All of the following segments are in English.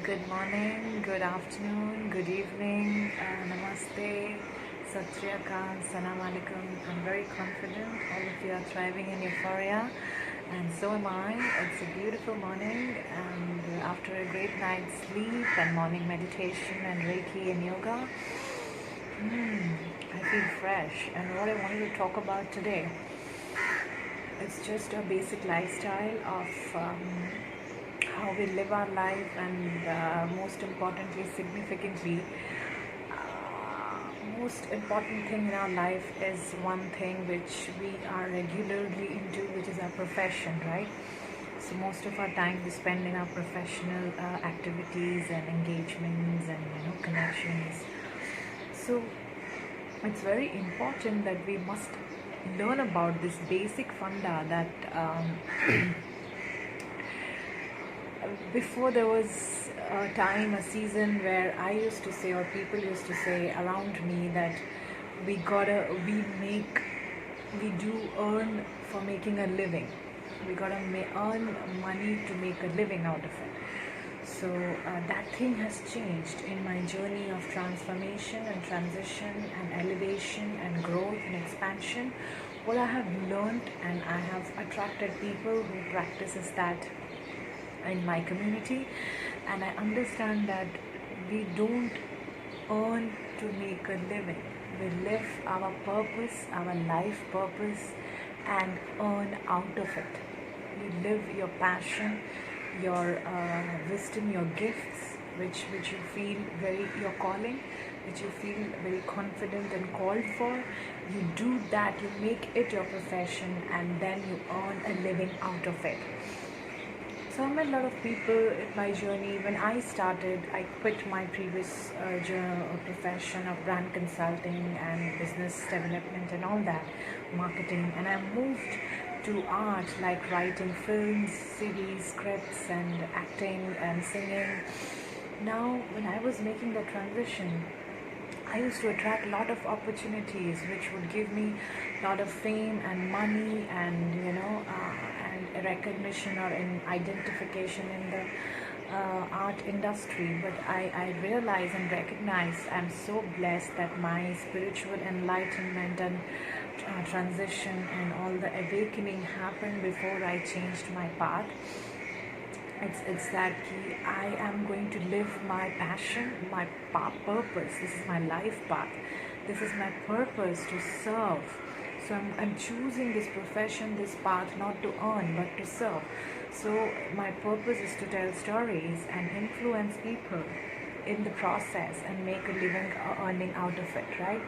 Good morning, good afternoon, good evening, namaste, sat sri akal, salam alaikum. I'm very confident all of you are thriving in euphoria, and so am I. It's a beautiful morning, and after a great night's sleep and morning meditation and Reiki and yoga, I feel fresh. And what I wanted to talk about today, it's just a basic lifestyle of how we live our life, and most importantly, significantly, most important thing in our life is one thing which we are regularly into, which is our profession, right? So most of our time we spend in our professional activities and engagements and connections. So it's very important that we must learn about this basic funda that before there was a time, a season where I used to say, or people used to say around me, that we do earn for making a living. We gotta earn money to make a living out of it. So that thing has changed in my journey of transformation and transition and elevation and growth and expansion. What I have learned, and I have attracted people who practices that in my community, and I understand that we don't earn to make a living. We live our purpose, our life purpose, and earn out of it. You live your passion, your wisdom, your gifts, which you feel very your calling, which you feel very confident and called for. You do that, you make it your profession, and then you earn a living out of it. So I met a lot of people in my journey. When I started, I quit my previous profession of brand consulting and business development and all that, marketing, and I moved to art, like writing films, series, scripts, and acting and singing. Now, when I was making the transition, I used to attract a lot of opportunities which would give me a lot of fame and money and and recognition or in identification in the art industry. But I realize and recognize I'm so blessed that my spiritual enlightenment and transition and all the awakening happened before I changed my path. It's that I am going to live my passion, my purpose. This is my life path. This is my purpose to serve. So I'm choosing this profession, this path, not to earn, but to serve. So my purpose is to tell stories and influence people in the process and make a living, earning out of it, right?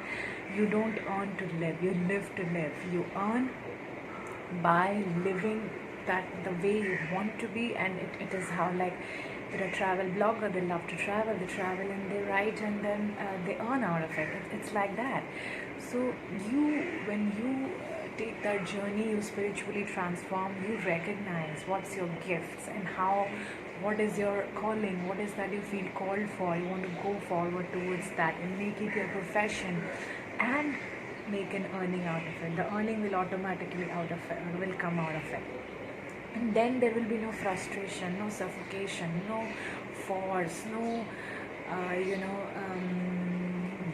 You don't earn to live, you live to live. You earn by living that the way you want to be, and it is how, like, you're a travel blogger, they love to travel, they travel and they write, and then they earn out of it. It's like that. So when you take that journey, you spiritually transform, you recognize what's your gifts and what is your calling, what is that you feel called for, you want to go forward towards that and make it your profession and make an earning out of it. The earning will automatically will come out of it, and then there will be no frustration, no suffocation, no force, no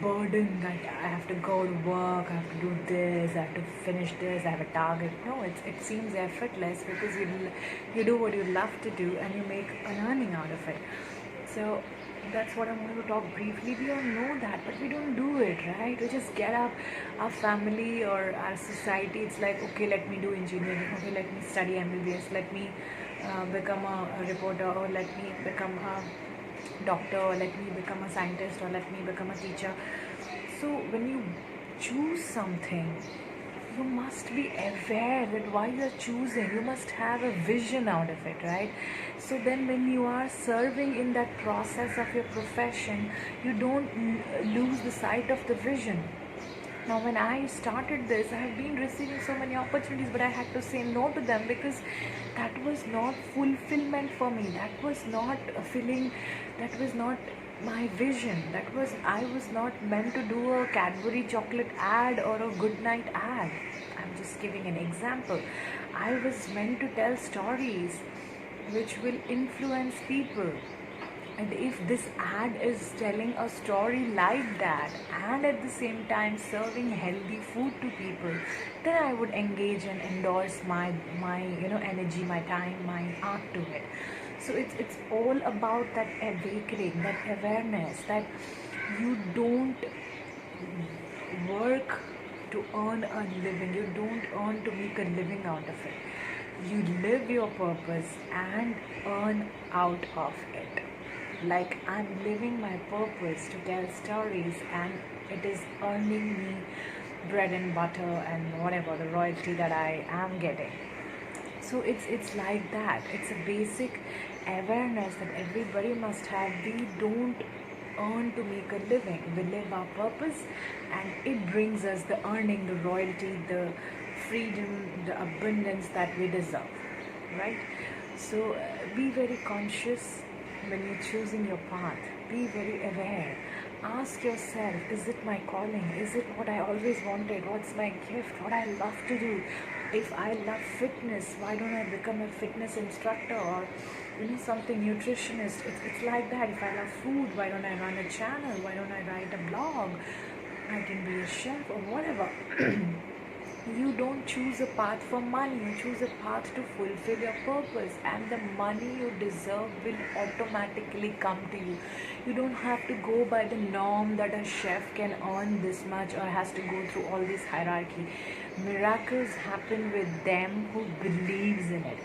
burden that I have to go to work, I have to do this, I have to finish this, I have a target. No, it seems effortless because you do what you love to do and you make an earning out of it. So that's what I'm going to talk briefly. We all know that, but we don't do it, right? We just get up, our family or our society, it's like, okay, let me do engineering, okay, let me study MBBS, let me become a reporter, or let me become a doctor, or let me become a scientist, or let me become a teacher. So when you choose something, you must be aware that why you are choosing, you must have a vision out of it, right? So then when you are serving in that process of your profession, you don't lose the sight of the vision. Now, when I started this, I have been receiving so many opportunities, but I had to say no to them because that was not fulfillment for me. That was not a feeling, that was not my vision. I was not meant to do a Cadbury chocolate ad or a good night ad. I'm just giving an example. I was meant to tell stories which will influence people And if this ad is telling a story like that and at the same time serving healthy food to people, then I would engage and endorse my energy, my time, my art to it. So it's all about that awakening, that awareness that you don't work to earn a living. You don't earn to make a living out of it. You live your purpose and earn out of it. Like I'm living my purpose to tell stories, and it is earning me bread and butter and whatever the royalty that I am getting. So it's like that. It's a basic awareness that everybody must have. We don't earn to make a living. We live our purpose, and it brings us the earning, the royalty, the freedom, the abundance that we deserve, right? So be very conscious when you're choosing your path. Be very aware. Ask yourself, is it my calling? Is it what I always wanted? What's my gift? What I love to do? If I love fitness, why don't I become a fitness instructor or something nutritionist? It's like that. If I love food, why don't I run a channel? Why don't I write a blog? I can be a chef or whatever. You don't choose a path for money, you choose a path to fulfill your purpose, and the money you deserve will automatically come to you. You don't have to go by the norm that a chef can earn this much or has to go through all this hierarchy. Miracles happen with them who believes in it.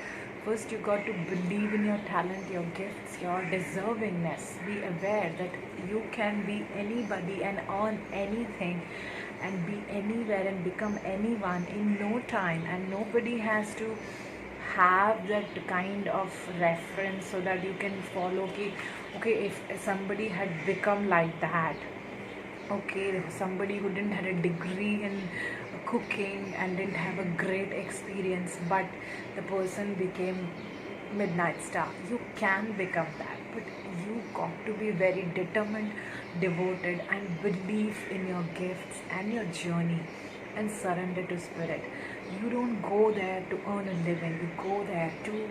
First, you got to believe in your talent, your gifts, your deservingness. Be aware that you can be anybody and earn anything and be anywhere and become anyone in no time, and nobody has to have that kind of reference so that you can follow. Okay, if somebody had become like that, okay, somebody who didn't have a degree in cooking and didn't have a great experience, but the person became midnight star. You can become that, but you got to be very determined, devoted, and believe in your gifts and your journey, and surrender to spirit. You don't go there to earn a living, you go there to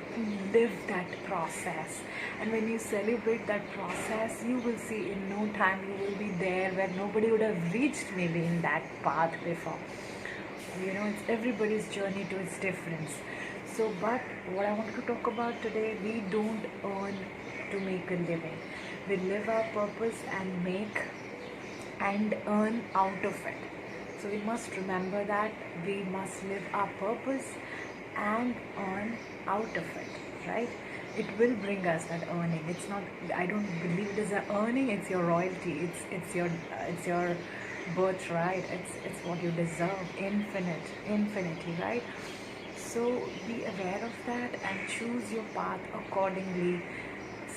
live that process. And when you celebrate that process, you will see in no time you will be there where nobody would have reached maybe in that path before. It's everybody's journey to its difference. So, but what I wanted to talk about today, we don't earn to make a living. We live our purpose and make and earn out of it. So we must remember that we must live our purpose and earn out of it, right? It will bring us that earning. It's not, I don't believe it is an earning, it's your royalty, it's your birthright, it's what you deserve, infinity, right? So be aware of that and choose your path accordingly.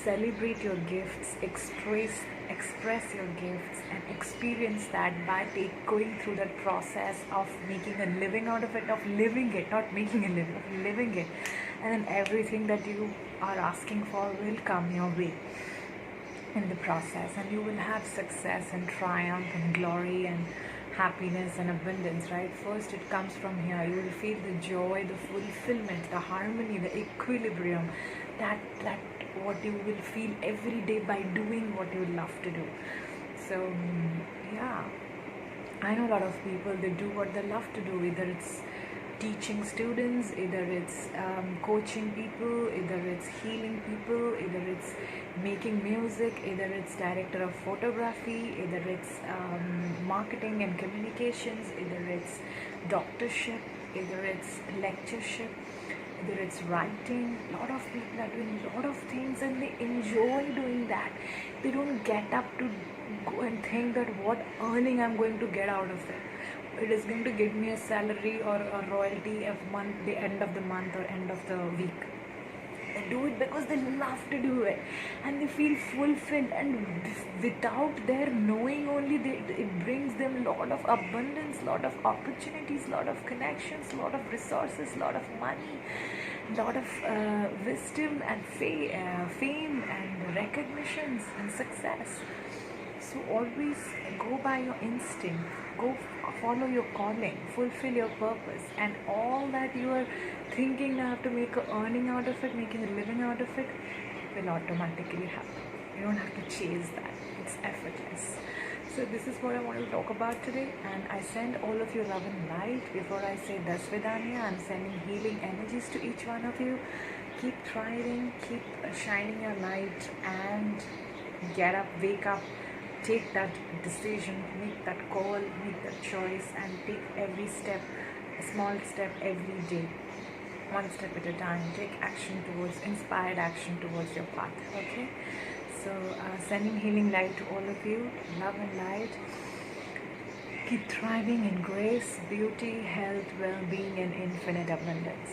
Celebrate your gifts, express your gifts, and experience that by going through that process of making a living out of it, of living it, not making a living, of living it. And then everything that you are asking for will come your way in the process, and you will have success and triumph and glory and happiness and abundance, right? First it comes from here. You will feel the joy, the fulfillment, the harmony, the equilibrium, that what you will feel every day by doing what you love to do. So yeah, I know a lot of people, they do what they love to do. Either it's teaching students, either it's coaching people, either it's healing people, either it's making music, either it's director of photography, either it's marketing and communications, either it's doctorship, either it's lectureship, either it's writing. A lot of people are doing a lot of things and they enjoy doing that. They don't get up to go and think that what earning I'm going to get out of it. It is going to give me a salary or a royalty of the end of the month or end of the week. They do it because they love to do it and they feel fulfilled, and without their knowing only, it brings them a lot of abundance, lot of opportunities, lot of connections, lot of resources, lot of money, lot of wisdom and fame and recognitions and success. So always go by your instinct, go follow your calling, fulfill your purpose, and all that you are thinking now to make a earning out of it, making a living out of it, will automatically happen. You don't have to chase that. It's effortless. So this is what I want to talk about today, and I send all of you love and light. Before I say Dasvidanya, I'm sending healing energies to each one of you. Keep thriving, keep shining your light, and get up, wake up, take that decision, make that call, make that choice, and take every step, a small step every day, one step at a time. Take action towards, inspired action towards your path. Okay, so sending healing light to all of you, love and light. Keep thriving in grace, beauty, health, well-being, and infinite abundance.